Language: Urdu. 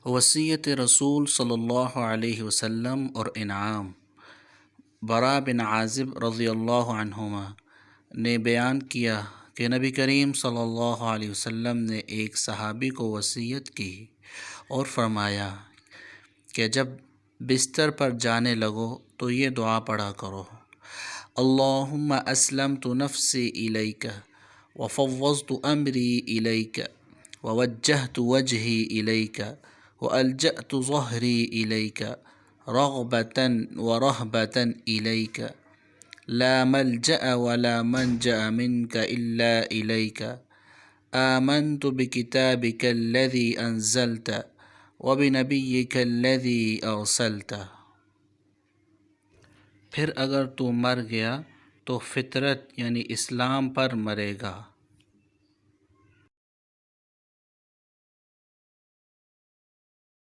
وصیت رسول صلی اللہ علیہ وسلم اور انعام۔ برا بن عازب رضی اللہ عنہما نے بیان کیا کہ نبی کریم صلی اللہ علیہ وسلم نے ایک صحابی کو وصیت کی اور فرمایا کہ جب بستر پر جانے لگو تو یہ دعا پڑھا کرو: اللہم اسلمت نفسی الیک وفوضت امری الیک ووجہت وجہی الیک والجأت ظہری الیک رغبۃ ورہبۃ الیک لا ملجأ ولا منجأ منک الا الیک آمنت بکتابک الذی انزلت وبنبیک الذی ارسلت۔ پھر اگر تو مر گیا تو فطرت یعنی اسلام پر مرے گا،